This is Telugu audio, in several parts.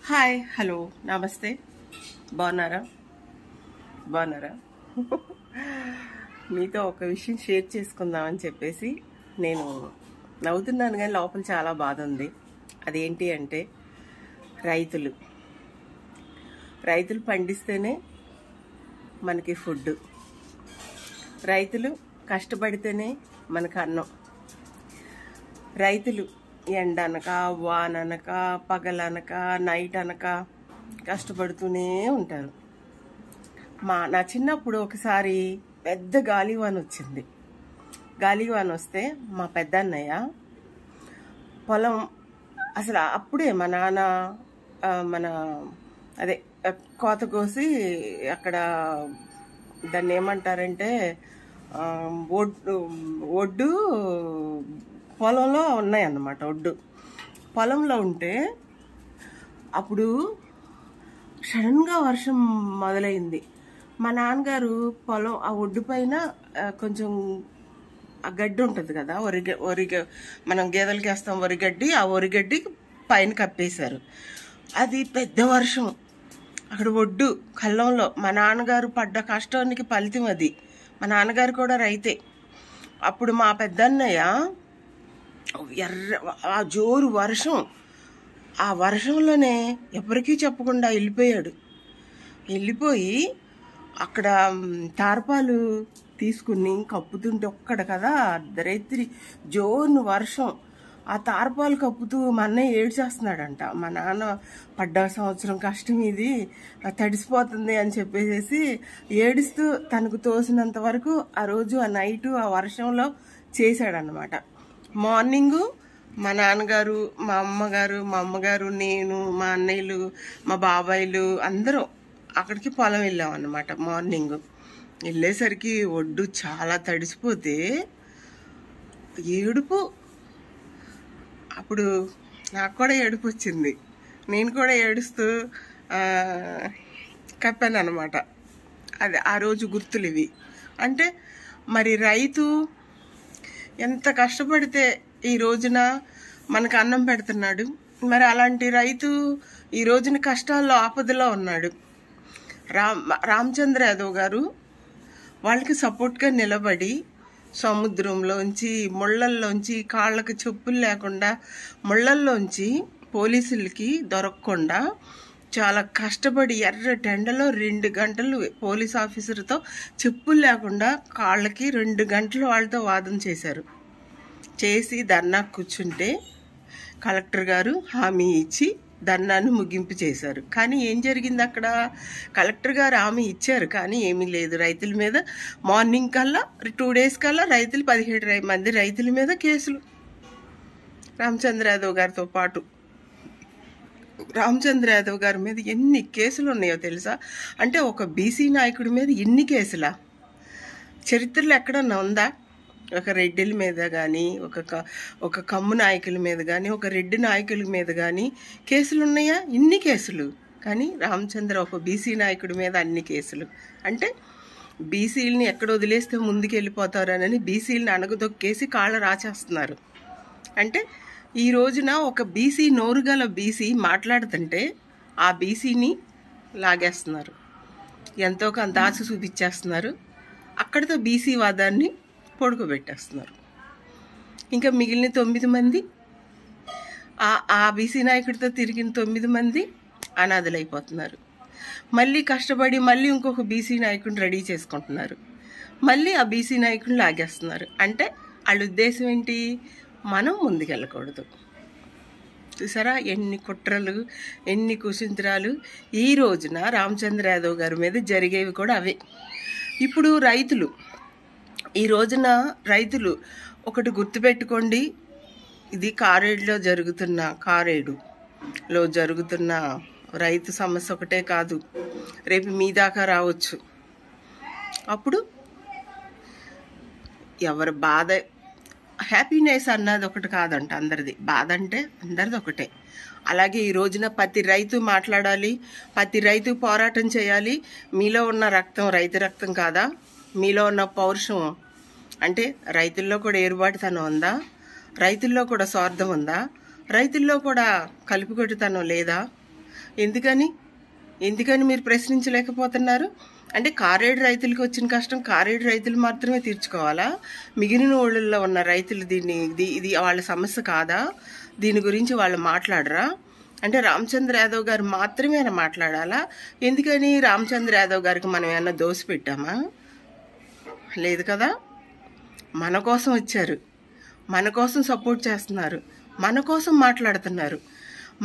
హాయ్ హలో నమస్తే బాగున్నారా మీతో ఒక విషయం షేర్ చేసుకుందామని చెప్పేసి నేను నవ్వుతున్నాను, కానీ లోపల చాలా బాధ ఉంది. అదేంటి అంటే రైతులు పండిస్తేనే మనకి ఫుడ్, రైతులు కష్టపడితేనే మనకు అన్నం. రైతులు ఎండనక వాననక పగలనక నైట్ అనక కష్టపడుతూనే ఉంటారు. నా చిన్నప్పుడు ఒకసారి పెద్ద గాలివాన వచ్చింది. గాలివాన వస్తే మా పెద్దన్నయ్య పొలం అసలు అప్పుడే మా నాన్న అదే కోత కోసి అక్కడ దాన్ని ఏమంటారంటే ఒడ్డు పొలంలో ఉన్నాయన్నమాట. పొలంలో ఉంటే అప్పుడు సడన్గా వర్షం మొదలైంది. మా నాన్నగారు పొలం ఆ ఒడ్డు పైన కొంచెం ఆ గడ్డి ఉంటుంది కదా, మనం గేదెలకి వేస్తాం వరిగడ్డి, ఆ వరిగడ్డి పైన కప్పేశారు. అది పెద్ద వర్షం. అక్కడ ఒడ్డు కళ్ళంలో మా నాన్నగారు పడ్డ కష్టానికి ఫలితం అది. మా నాన్నగారు కూడా రైతే. అప్పుడు మా పెద్దన్నయ్య ఆ జోరు వర్షం, ఆ వర్షంలోనే ఎవరికీ చెప్పకుండా వెళ్ళిపోయి అక్కడ తార్పాలు తీసుకుని కప్పుతుంటే ఒక్కడ కదా అర్ధరాత్రి జోరు వర్షం. ఆ తార్పాలు కప్పుతూ మా అన్నయ్య ఏడ్చేస్తున్నాడంట. మా నాన్న పడ్డ సంవత్సరం కష్టం ఇది తడిసిపోతుంది అని చెప్పేసి ఏడుస్తూ తనకు తోసినంత వరకు ఆ రోజు ఆ నైటు ఆ వర్షంలో చేశాడనమాట. మార్నింగు మా నాన్నగారు, మా అమ్మగారు, నేను, మా అన్నయ్యలు, మా బాబాయిలు అందరం అక్కడికి పొలం వెళ్ళాం అన్నమాట. మార్నింగ్ వెళ్ళేసరికి ఒడ్డు చాలా తడిసిపోతే ఏడుపు. అప్పుడు నాకు కూడా ఏడుపు వచ్చింది. నేను కూడా ఏడుస్తూ కప్పాను అనమాట. అది ఆ రోజు గుర్తులు ఇవి. అంటే మరి రైతు ఎంత కష్టపడితే ఈ రోజున మనకు అన్నం పెడుతున్నాడు. మరి అలాంటి రైతు ఈ రోజున కష్టాల్లో ఆపదలో ఉన్నాడు. రామచంద్ర యాదవ్ గారు వాళ్ళకి సపోర్ట్గా నిలబడి సముద్రంలోంచి ముళ్ళల్లోంచి కాళ్ళకి చెప్పులు లేకుండా ముళ్ళల్లోంచి పోలీసులకి దొరకకుండా చాలా కష్టపడి ఎర్ర టెండలో 2 గంటలు పోలీస్ ఆఫీసర్తో చెప్పులు లేకుండా కాళ్ళకి 2 గంటలు వాళ్ళతో వాదన చేసి ధర్నా కూర్చుంటే కలెక్టర్ గారు హామీ ఇచ్చి ధర్నాను ముగింపు చేశారు. కానీ ఏం జరిగింది అక్కడ? కలెక్టర్ గారు హామీ ఇచ్చారు, కానీ ఏమీ లేదు. రైతుల మీద మార్నింగ్ కల్లా 2 డేస్ కల్లా 17 మంది రైతుల మీద కేసులు. రామచంద్ర యాదవ్ గారితో పాటు రామచంద్ర యాదవ్ గారి మీద ఎన్ని కేసులు ఉన్నాయో తెలుసా? అంటే ఒక బీసీ నాయకుడి మీద ఎన్ని కేసులా? చరిత్రలో ఎక్కడన్నా ఉందా? ఒక రెడ్డిల మీద కానీ, ఒక కమ్ము నాయకుల మీద కానీ, ఒక రెడ్డి నాయకుల మీద కానీ కేసులు ఉన్నాయా? ఇన్ని కేసులు. కానీ రామచంద్ర ఒక బీసీ నాయకుడి మీద అన్ని కేసులు. అంటే బీసీలని ఎక్కడ వదిలేస్తే ముందుకు వెళ్ళిపోతారనని బీసీలని అణగదొక్కేసి కాళ్ళ రాచేస్తున్నారు. అంటే ఈ రోజున ఒక బీసీ నోరుగల బీసీ మాట్లాడుతుంటే ఆ బీసీని లాగేస్తున్నారు, ఎంతో కొంత ఆశ చూపించేస్తున్నారు. అక్కడితో బీసీ వాదాన్ని పొడుకోబెట్టేస్తున్నారు. ఇంకా మిగిలిన 9 మంది ఆ బీసీ నాయకుడితో తిరిగిన 9 మంది అనాథలైపోతున్నారు. మళ్ళీ కష్టపడి మళ్ళీ ఇంకొక బీసీ నాయకుడిని రెడీ చేసుకుంటున్నారు. మళ్ళీ ఆ బీసీ నాయకుడిని లాగేస్తున్నారు. అంటే వాళ్ళ ఉద్దేశం ఏంటి? మనం ముందుకెళ్ళకూడదు. చూసారా ఎన్ని కుట్రలు, ఎన్ని కుశింత్రాలు. ఈ రోజున రామచంద్ర యాదవ్ గారి మీద జరిగేవి కూడా అవే. ఇప్పుడు ఈ రోజున రైతులు ఒకటి గుర్తుపెట్టుకోండి, ఇది కారేడులో జరుగుతున్న రైతు సమస్య ఒకటే కాదు, రేపు మీ దాకా రావచ్చు. అప్పుడు ఎవరి బాధ, హ్యాపీనెస్ అన్నది ఒకటి కాదంట అందరిది, బాధ అంటే అందరిది ఒకటే. అలాగే ఈ రోజున ప్రతి రైతు మాట్లాడాలి, ప్రతి రైతు పోరాటం చేయాలి. మీలో ఉన్న రక్తం రైతు రక్తం కాదా? మీలో ఉన్న పౌరుషం అంటే రైతుల్లో కూడా ఏరుబాటుతనం ఉందా? రైతుల్లో కూడా స్వార్థం ఉందా? రైతుల్లో కూడా కలుపుకొట్టుతనం లేదా? ఎందుకని మీరు ప్రశ్నించలేకపోతున్నారు? అంటే కారేడు రైతులకు వచ్చిన కష్టం కారేడు రైతులు మాత్రమే తీర్చుకోవాలా? మిగిలిన ఊళ్ళల్లో ఉన్న రైతులు ఇది వాళ్ళ సమస్య కాదా? దీని గురించి వాళ్ళు మాట్లాడరా? అంటే రామచంద్ర యాదవ్ గారు మాత్రమే మాట్లాడాలా? ఎందుకని రామచంద్ర యాదవ్ గారికి మనం ఏమన్నా దోసి పెట్టామా? లేదు కదా. మన కోసం వచ్చారు, మన కోసం సపోర్ట్ చేస్తున్నారు, మన కోసం మాట్లాడుతున్నారు,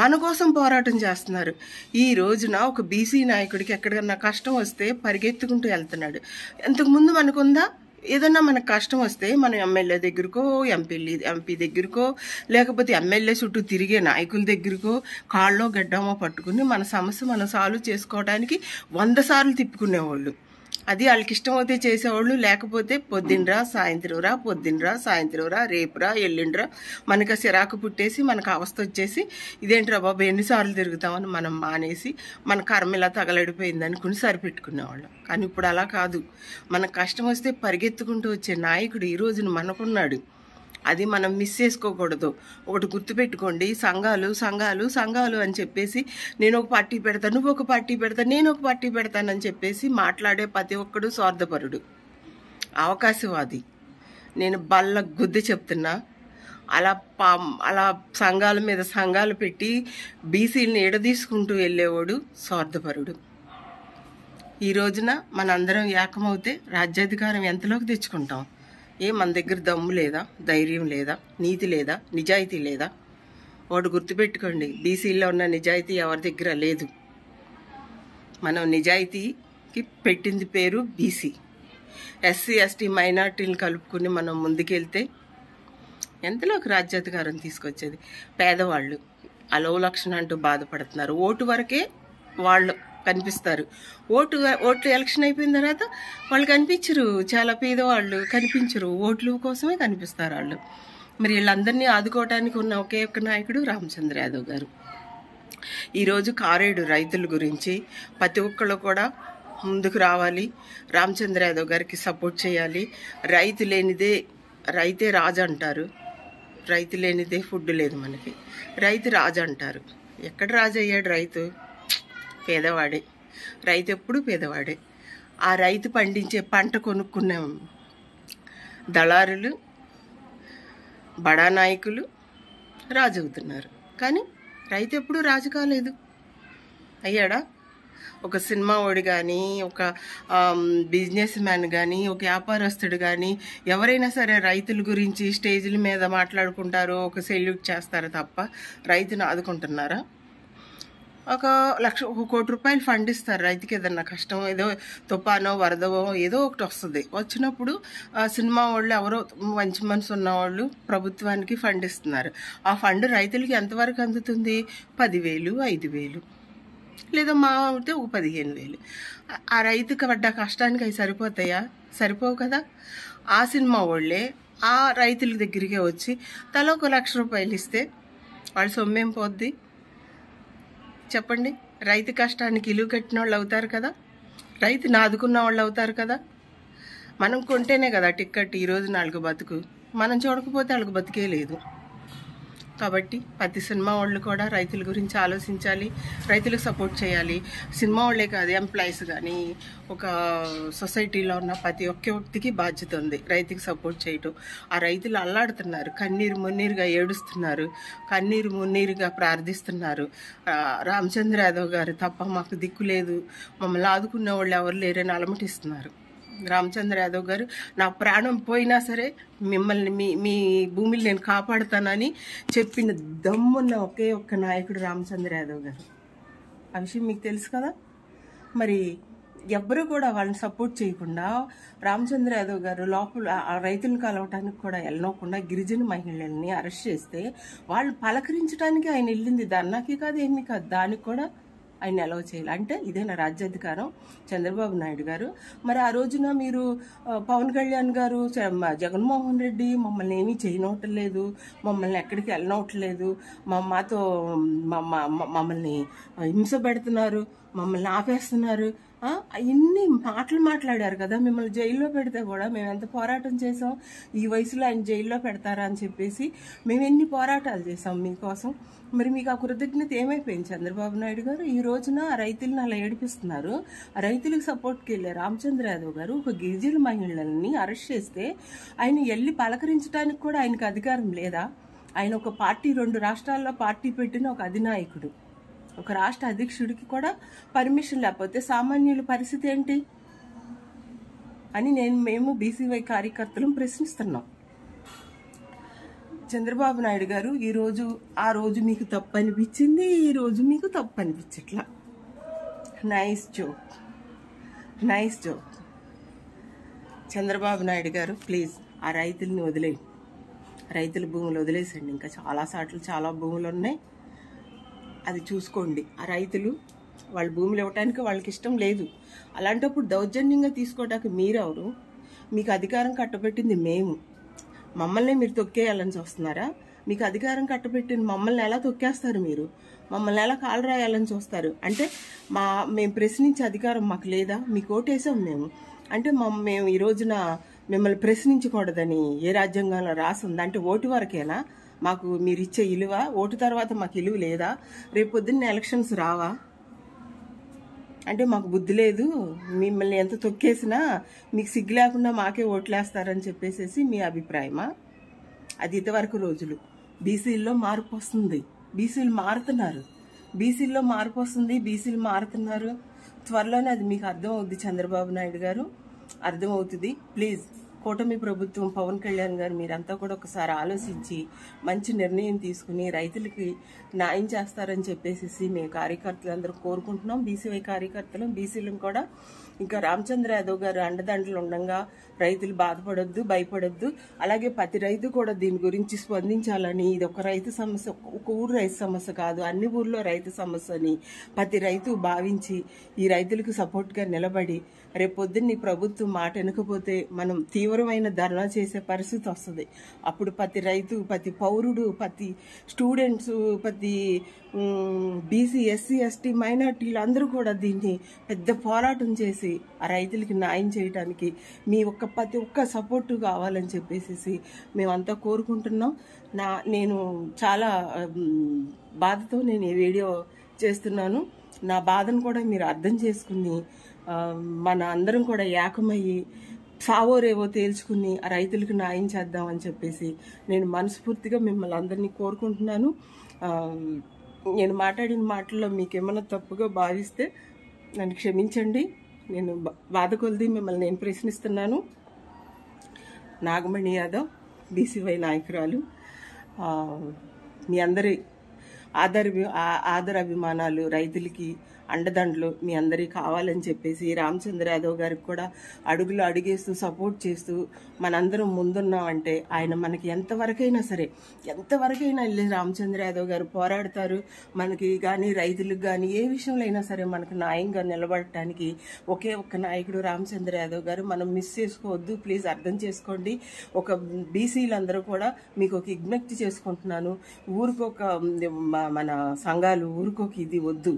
మన కోసం పోరాటం చేస్తున్నారు. ఈ రోజున ఒక బీసీ నాయకుడికి ఎక్కడికన్నా కష్టం వస్తే పరిగెత్తుకుంటూ వెళ్తున్నాడు. ఇంతకుముందు మనకుందా? ఏదన్నా మనకు కష్టం వస్తే మనం ఎమ్మెల్యే దగ్గరకో ఎంపీ దగ్గరకో లేకపోతే ఎమ్మెల్యే చుట్టూ తిరిగే నాయకుల దగ్గరకో కాళ్ళో గడ్డమో పట్టుకుని మన సమస్య మనం సాల్వ్ చేసుకోవడానికి 100 సార్లు తిప్పుకునేవాళ్ళు. అది వాళ్ళకి ఇష్టమైతే చేసేవాళ్ళు, లేకపోతే పొద్దున్నరా సాయంత్రంరా, పొద్దున్నరా సాయంత్రంరా, రేపురా ఎల్లుండ్రా, మనకు సిరాకు పుట్టేసి మనకు అవస్థ వచ్చేసి ఇదేంట్రా బాబు ఎన్నిసార్లు తిరుగుతామని మనం మానేసి మన కర్మ ఇలా తగలడిపోయింది అనుకుని సరిపెట్టుకునేవాళ్ళం. కానీ ఇప్పుడు అలా కాదు. మనకు కష్టం వస్తే పరిగెత్తుకుంటూ వచ్చే నాయకుడు ఈ రోజున మనకున్నాడు. అది మనం మిస్ చేసుకోకూడదు. ఒకటి గుర్తుపెట్టుకోండి, సంఘాలు అని చెప్పేసి నేను ఒక పార్టీ పెడతాను, నువ్వు ఒక పార్టీ పెడతాను, నేను ఒక పార్టీ పెడతానని చెప్పేసి మాట్లాడే ప్రతి ఒక్కడు స్వార్థపరుడు, అవకాశవాది. నేను బల్ల గుద్ది చెప్తున్నా. అలా సంఘాల మీద సంఘాలు పెట్టి బీసీలను ఎడదీసుకుంటూ వెళ్ళేవాడు స్వార్థపరుడు. ఈ రోజున మనందరం ఏకమవుతే రాజ్యాధికారం ఎంతలోకి తెచ్చుకుంటాం? మన దగ్గర దమ్ము లేదా, ధైర్యం లేదా, నీతి లేదా, నిజాయితీ లేదా? వాడు గుర్తుపెట్టుకోండి, బీసీలో ఉన్న నిజాయితీ ఎవరి దగ్గర లేదు. మనం నిజాయితీకి పెట్టింది పేరు బీసీ. ఎస్సీ ఎస్టీ మైనార్టీలను కలుపుకుని మనం ముందుకెళ్తే ఎంతలోకి రాజ్యాధికారం తీసుకొచ్చేది? పేదవాళ్ళు అలోలక్షణ అంటూ బాధపడుతున్నారు. ఓటు వరకే వాళ్ళు కనిపిస్తారు. ఓట్లు ఎలక్షన్ అయిపోయిన తర్వాత వాళ్ళు కనిపించరు. చాలా పేదవాళ్ళు కనిపించరు, ఓట్ల కోసమే కనిపిస్తారు వాళ్ళు. మరి వీళ్ళందరినీ ఆదుకోవడానికి ఉన్న ఒకే ఒక్క నాయకుడు రామచంద్ర యాదవ్ గారు. ఈరోజు కారేడు రైతుల గురించి ప్రతి ఒక్కళ్ళు కూడా ముందుకు రావాలి, రామచంద్ర యాదవ్ గారికి సపోర్ట్ చేయాలి. రైతే రాజు అంటారు, రైతు లేనిదే ఫుడ్ లేదు మనకి. రైతు రాజు అంటారు. ఎక్కడ రాజు అయ్యాడు రైతు? పేదవాడే. రైతు ఎప్పుడు పేదవాడే. ఆ రైతు పండించే పంట కొనుక్కునే దళారులు, బడా నాయకులు రాజు అవుతున్నారు. కానీ రైతు ఎప్పుడు రాజు కాలేదు. అయ్యాడా? ఒక సినిమా వాడు కానీ, ఒక బిజినెస్ మ్యాన్ కానీ, ఒక వ్యాపారస్తుడు కానీ ఎవరైనా సరే రైతుల గురించి స్టేజ్ల మీద మాట్లాడుకుంటారో, ఒక సెల్యూట్ చేస్తారో తప్ప రైతును ఆదుకుంటున్నారా? 1 కోటి రూపాయలు ఫండ్ ఇస్తారు రైతుకి. ఏదన్నా కష్టం, ఏదో తుఫానో వరదవో ఏదో ఒకటి వస్తుంది. వచ్చినప్పుడు సినిమా వాళ్ళు ఎవరో మంచి మనసు ఉన్నవాళ్ళు ప్రభుత్వానికి ఫండ్ ఇస్తున్నారు. ఆ ఫండ్ రైతులకి ఎంతవరకు అందుతుంది? 10,000, 5,000, లేదా మా అయితే ఒక 15,000. ఆ రైతుకి పడ్డ కష్టానికి అవి సరిపోతాయా? సరిపోవు కదా. ఆ సినిమా వాళ్ళే ఆ రైతుల దగ్గరికి వచ్చి తలా 1,00,000 రూపాయలు ఇస్తే వాళ్ళు సొమ్మేం పోద్ది చెప్పండి? రైతు కష్టానికి ఇలువ కట్టిన వాళ్ళు అవుతారు కదా, రైతుని ఆదుకున్న వాళ్ళు అవుతారు కదా. మనం కొంటేనే కదా టిక్కెట్ ఈరోజు 4 బతుకు. మనం చూడకపోతే వాళ్ళకి బతికే లేదు. కాబట్టి ప్రతి సినిమా వాళ్ళు కూడా రైతుల గురించి ఆలోచించాలి, రైతులకు సపోర్ట్ చేయాలి. సినిమా వాళ్ళే కాదు, ఎంప్లాయీస్ కానీ, ఒక సొసైటీలో ఉన్న ప్రతి ఒక్క వ్యక్తికి బాధ్యత ఉంది రైతుకి సపోర్ట్ చేయటం. ఆ రైతులు అల్లాడుతున్నారు, కన్నీరు మున్నీరుగా ఏడుస్తున్నారు, కన్నీరు మున్నీరుగా ప్రార్థిస్తున్నారు. రామచంద్ర యాదవ్ గారు తప్ప మాకు దిక్కు లేదు, మమ్మల్ని ఆదుకునే వాళ్ళు ఎవరు లేరని అలమటిస్తున్నారు. రామచంద్ర యాదవ్ గారు నా ప్రాణం పోయినా సరే మిమ్మల్ని మీ భూమిని నేను కాపాడుతానని చెప్పిన దమ్మున్న ఒకే ఒక్క నాయకుడు రామచంద్ర యాదవ్ గారు. ఆ విషయం మీకు తెలుసు కదా. మరి ఎవ్వరూ కూడా వాళ్ళని సపోర్ట్ చేయకుండా రామచంద్ర యాదవ్ గారు లోపల ఆ రైతులను కలవటానికి కూడా వెళ్ళకుండా గిరిజన మహిళల్ని అరెస్ట్ చేస్తే వాళ్ళు పలకరించడానికి ఆయన వెళ్ళింది ధర్నాకి కాదు, ఏమీ కాదు, దానికి కూడా ఆయన అలౌ చేయాలి. అంటే ఇదేనా రాజ్యాధికారం? చంద్రబాబు నాయుడు గారు మరి ఆ రోజున మీరు పవన్ కళ్యాణ్ గారు, జగన్మోహన్ రెడ్డి మమ్మల్ని ఏమీ చేయనవట్లేదు, మమ్మల్ని ఎక్కడికి వెళ్ళనవట్లేదు, మాతో మమ్మల్ని హింస పెడుతున్నారు, మమ్మల్ని ఆపేస్తున్నారు, ఇన్ని మాటలు మాట్లాడారు కదా, మిమ్మల్ని జైల్లో పెడితే కూడా మేము ఎంత పోరాటం చేసాం, ఈ వయసులో ఆయన జైల్లో పెడతారా అని చెప్పేసి మేము ఎన్ని పోరాటాలు చేసాం మీకోసం. మరి మీకు ఆ కృతజ్ఞత ఏమైపోయింది చంద్రబాబు నాయుడు గారు? ఈ రోజున ఆ రైతులను అలా ఏడిపిస్తున్నారు. ఆ రైతులకు సపోర్ట్కి వెళ్ళే రామచంద్ర యాదవ్ గారు ఒక గిరిజన మహిళల్ని అరెస్ట్ చేస్తే ఆయన వెళ్ళి పలకరించడానికి కూడా ఆయనకు అధికారం లేదా? ఆయన ఒక పార్టీ, 2 రాష్ట్రాల్లో పార్టీ పెట్టిన ఒక అధినాయకుడు, ఒక రాష్ట్ర అధ్యక్షుడికి కూడా పర్మిషన్ లేకపోతే సామాన్యుల పరిస్థితి ఏంటి అని మేము బీసీవై కార్యకర్తలను ప్రశ్నిస్తున్నాం. చంద్రబాబు నాయుడు గారు ఆ రోజు మీకు తప్పు అనిపించింది, ఈ రోజు మీకు తప్పు అనిపించట్లా. Nice joke. చంద్రబాబు నాయుడు గారు ప్లీజ్ ఆ రైతుల్ని వదిలేయండి, రైతుల భూములు వదిలేసండి. ఇంకా చాలా భూములు ఉన్నాయి, అది చూసుకోండి. ఆ రైతులు వాళ్ళ భూములు ఇవ్వటానికి వాళ్ళకి ఇష్టం లేదు. అలాంటప్పుడు దౌర్జన్యంగా తీసుకోవడానికి మీరెవరు? మీకు అధికారం కట్టబెట్టింది మేము, మమ్మల్ని మీరు తొక్కేయాలని చూస్తున్నారా? మీకు అధికారం కట్టబెట్టింది మమ్మల్ని ఎలా తొక్కేస్తారు మీరు? మమ్మల్ని ఎలా కాలు రాయాలని చూస్తారు? అంటే మేము ప్రశ్నించే అధికారం మాకు లేదా? మీకు ఓటేసాం మేము అంటే మేము ఈ రోజున మిమ్మల్ని ప్రశ్నించకూడదని ఏ రాజ్యాంగంలో రాసింది? అంటే ఓటు వరకేనా మాకు మీరు ఇచ్చే విలువ? ఓటు తర్వాత మాకు విలువ లేదా? రేపు పొద్దున్న ఎలక్షన్స్ రావా? అంటే మాకు బుద్ధి లేదు, మిమ్మల్ని ఎంత తొక్కేసినా మీకు సిగ్గు లేకుండా మాకే ఓట్లేస్తారని చెప్పేసి మీ అభిప్రాయమా? అది ఇంతవరకు రోజులు. బీసీల్లో మార్పు వస్తుంది, బీసీలు మారుతున్నారు, బీసీలు మారుతున్నారు. త్వరలోనే అది మీకు అర్థం అవుద్ది చంద్రబాబు నాయుడు గారు, అర్థమవుతుంది. ప్లీజ్ కూటమి ప్రభుత్వం, పవన్ కళ్యాణ్ గారు మీరంతా కూడా ఒకసారి ఆలోచించి మంచి నిర్ణయం తీసుకుని రైతులకి న్యాయం చేస్తారని చెప్పేసి మేము కార్యకర్తలందరూ కోరుకుంటున్నాం. బీసీవై కార్యకర్తలు, బీసీలను కూడా ఇంకా రామచంద్ర యాదవ్ గారు అండదండలు ఉండగా రైతులు బాధపడొద్దు, భయపడొద్దు. అలాగే ప్రతి రైతు కూడా దీని గురించి స్పందించాలని, ఇది ఒక రైతు సమస్య, ఒక ఊరు రైతు సమస్య కాదు, అన్ని ఊర్లో రైతు సమస్య అని ప్రతి రైతు భావించి ఈ రైతులకు సపోర్ట్గా నిలబడి రేపు పొద్దున్న ప్రభుత్వం మాట వెనకపోతే మనం తీవ్రమైన ధర్నా చేసే పరిస్థితి వస్తుంది. అప్పుడు ప్రతి రైతు, ప్రతి పౌరుడు, ప్రతి స్టూడెంట్స్, ప్రతి బీసీ, ఎస్సీ, ఎస్టీ, మైనార్టీలు అందరూ కూడా దీన్ని పెద్ద పోరాటం చేసి ఆ రైతులకి న్యాయం చేయడానికి మీ ప్రతి ఒక్క సపోర్టు కావాలని చెప్పేసి మేమంతా కోరుకుంటున్నాం. నేను చాలా బాధతో నేను ఈ వీడియో చేస్తున్నాను. నా బాధను కూడా మీరు అర్థం చేసుకుని మన అందరం కూడా ఏకమయ్యి సావో రేవో తేల్చుకుని ఆ రైతులకు న్యాయం చేద్దామని చెప్పేసి నేను మనస్ఫూర్తిగా మిమ్మల్ని అందరినీ కోరుకుంటున్నాను. నేను మాట్లాడిన మాటల్లో మీకు ఏమైనా తప్పుగా భావిస్తే నన్ను క్షమించండి. నేను బాధ కొలిది మిమ్మల్ని నేను ప్రశ్నిస్తున్నాను. నాగమణి యాదవ్, బీసీవై నాయకురాలు. మీ అందరి ఆదరాభిమానాలు, రైతులకి అండదండలు మీ అందరికీ కావాలని చెప్పేసి రామచంద్ర యాదవ్ గారికి కూడా అడుగులు అడిగేస్తూ సపోర్ట్ చేస్తూ మనందరం ముందున్నామంటే ఆయన మనకి ఎంతవరకైనా వెళ్ళి రామచంద్ర యాదవ్ గారు పోరాడతారు. మనకి కానీ రైతులకు కానీ ఏ విషయంలో అయినా సరే మనకు న్యాయంగా నిలబడటానికి ఒకే ఒక్క నాయకుడు రామచంద్ర యాదవ్ గారు. మనం మిస్ చేసుకోవద్దు, ప్లీజ్ అర్థం చేసుకోండి. ఒక బీసీలందరూ కూడా మీకు ఒక విజ్ఞప్తి చేసుకుంటున్నాను, ఊరికొక మన సంఘాలు ఊరికొక ఇది వద్దు.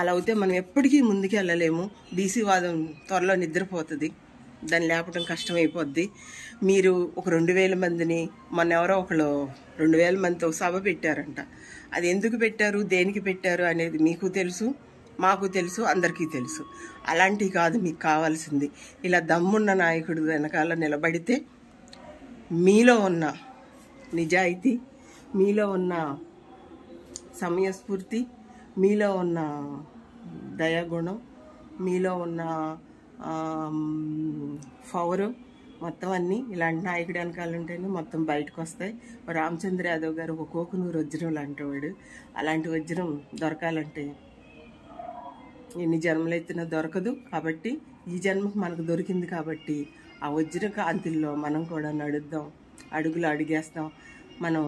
అలా అయితే మనం ఎప్పటికీ ముందుకు వెళ్ళలేము. బీసీ వాదం త్వరలో నిద్రపోతుంది, దాన్ని లేపడం కష్టమైపోద్ది. మీరు ఒక 2000 మందిని, మొన్న ఎవరో ఒకళ్ళు 2000 మందితో సభ పెట్టారంట. అది ఎందుకు పెట్టారు, దేనికి పెట్టారు అనేది మీకు తెలుసు, మాకు తెలుసు, అందరికీ తెలుసు. అలాంటివి కాదు మీకు కావాల్సింది. ఇలా దమ్మున్న నాయకుడు వెనకాల నిలబడితే మీలో ఉన్న నిజాయితీ, మీలో ఉన్న సమయస్ఫూర్తి, మీలో ఉన్న దయాగుణం, మీలో ఉన్న పవరు, మొత్తం అన్నీ ఇలాంటి నాయకుడు వెనకాల ఉంటేనే మొత్తం బయటకు వస్తాయి. రామచంద్ర యాదవ్ గారు ఒక కోకునూరు వజ్రం లాంటివాడు. అలాంటి వజ్రం దొరకాలంటే ఎన్ని జన్మలెత్తినా దొరకదు. కాబట్టి ఈ జన్మకు మనకు దొరికింది కాబట్టి ఆ వజ్ర కాంతిల్లో మనం కూడా నడుద్దాం, అడుగులు అడిగేస్తాం. మనం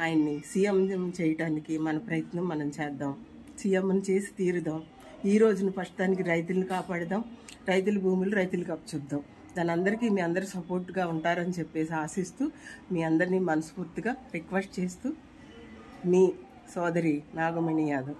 ఆయన్ని సీఎం చేయడానికి మన ప్రయత్నం మనం చేద్దాం, సీఎంని చేసి తీరుదాం. ఈ రోజున ప్రస్తుతానికి రైతులను కాపాడదాం, రైతుల భూములు రైతులకు అప్పచెప్దాం. దాని అందరికీ మీ అందరూ సపోర్ట్గా ఉంటారని చెప్పేసి ఆశిస్తూ మీ అందరినీ మనస్ఫూర్తిగా రిక్వెస్ట్ చేస్తూ మీ సోదరి నాగమణి యాదవ్.